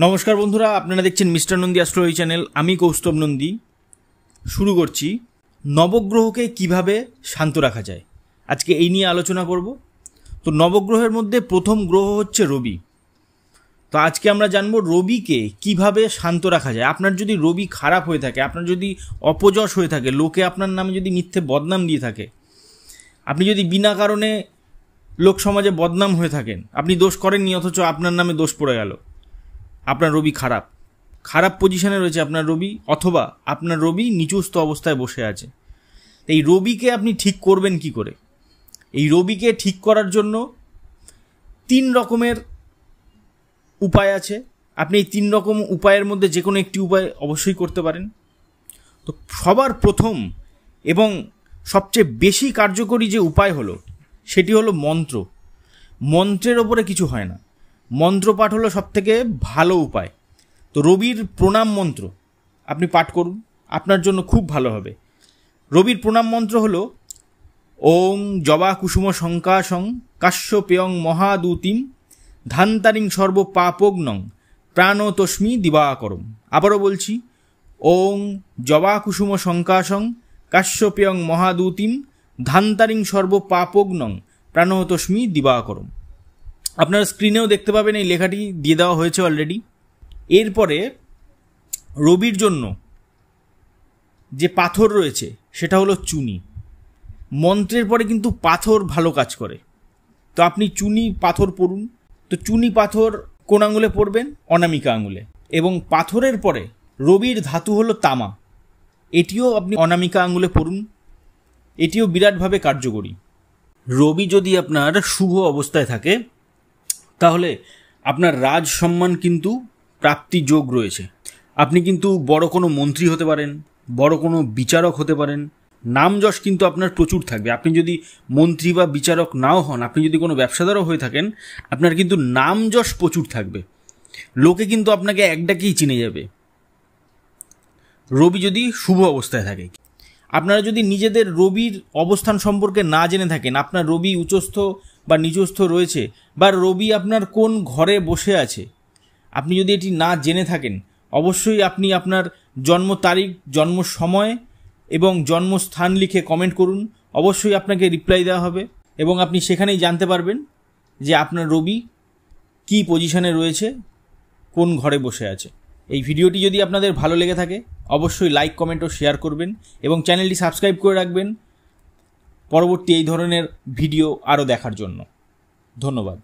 নমস্কার বন্ধুরা, আপনারা দেখছেন মিস্টার নন্দী অ্যাস্ট্রো চ্যানেল। আমি কৌস্তব নন্দী। শুরু করছি নবগ্রহকে কিভাবে শান্ত রাখা যায়, আজকে এই নিয়ে আলোচনা করব। তো নবগ্রহের মধ্যে প্রথম গ্রহ হচ্ছে রবি। তো আজকে আমরা জানবো রবিকে কিভাবে শান্ত রাখা যায়। আপনার যদি রবি খারাপ হয়ে থাকে, আপনার যদি অপযশ হয়ে থাকে, লোকে আপনার নামে যদি মিথ্যে বদনাম দিয়ে থাকে, আপনি যদি বিনা কারণে লোক সমাজে বদনাম হয়ে থাকেন, আপনি দোষ করেননি অথচ আপনার নামে দোষ পড়ে গেল, আপনার রবি খারাপ পজিশনে রয়েছে আপনার রবি, অথবা আপনার রবি নিচুস্থ অবস্থায় বসে আছে। এই রবিকে আপনি ঠিক করবেন কি করে? এই রবিকে ঠিক করার জন্য 3 রকমের উপায় আছে। আপনি এই 3 রকম উপায়ের মধ্যে যে কোনো একটি উপায় অবশ্যই করতে পারেন। তো সবার প্রথম এবং সবচেয়ে বেশি কার্যকরী যে উপায় হলো সেটি হলো মন্ত্র। মন্ত্রের ওপরে কিছু হয় না, মন্ত্রপাঠ হলো সবথেকে ভালো উপায়। তো রবির প্রণাম মন্ত্র আপনি পাঠ করুন, আপনার জন্য খুব ভালো হবে। রবির প্রণাম মন্ত্র হলো ওং জবা কুসুম শঙ্কাশং কাশ্যপেয়ং মহাদূতিম ধান্তারিং সর্ব পাপগ্নং প্রাণতস্মি দিবাকরম। আবারও বলছি, ওং জবা কুসুম শঙ্কাশং কাশ্যপেয়ং মহাদূতিম ধান্তারিং সর্ব পাপগ্নং প্রাণতস্মি দিবাকরম। আপনারা স্ক্রিনেও দেখতে পাবেন, এই লেখাটি দিয়ে দেওয়া হয়েছে অলরেডি। এরপরে রবির জন্য যে পাথর রয়েছে সেটা হলো চুনি। মন্ত্রের পরে কিন্তু পাথর ভালো কাজ করে, তো আপনি চুনি পাথর পড়ুন। তো চুনি পাথর কোন আঙুলে পড়বেন? অনামিকা আঙুলে। এবং পাথরের পরে রবির ধাতু হলো তামা, এটিও আপনি অনামিকা আঙুলে পড়ুন। এটিও বিরাটভাবে কার্যকরী। রবি যদি আপনার শুভ অবস্থায় থাকে তাহলে আপনার রাজ সম্মান কিন্তু প্রাপ্তি যোগ রয়েছে। আপনি কিন্তু বড় কোনো মন্ত্রী হতে পারেন, বড় কোনো বিচারক হতে পারেন, নাম যশ কিন্তু আপনার প্রচুর থাকবে। আপনি যদি মন্ত্রী বা বিচারক নাও হন, আপনি যদি কোনো ব্যবসাদারও হয়ে থাকেন, আপনার কিন্তু নাম যশ প্রচুর থাকবে। লোকে কিন্তু আপনাকে এক ডাকেই চিনে যাবে রবি যদি শুভ অবস্থায় থাকে। আপনারা যদি নিজেদের রবির অবস্থান সম্পর্কে না জেনে থাকেন, আপনার রবি উচ্চস্থ বা নিচস্থ রয়েছে, বা রবি আপনার কোন ঘরে বসে আছে, আপনি যদি এটি না জেনে থাকেন, অবশ্যই আপনি আপনার জন্ম তারিখ, জন্ম সময় এবং জন্মস্থান লিখে কমেন্ট করুন। অবশ্যই আপনাকে রিপ্লাই দেওয়া হবে এবং আপনি সেখানেই জানতে পারবেন যে আপনার রবি কী পজিশনে রয়েছে, কোন ঘরে বসে আছে। এই ভিডিওটি যদি আপনাদের ভালো লেগে থাকে অবশ্যই লাইক, কমেন্ট ও শেয়ার করবেন এবং চ্যানেলটি সাবস্ক্রাইব করে রাখবেন পরবর্তী এই ধরনের ভিডিও আরও দেখার জন্য। ধন্যবাদ।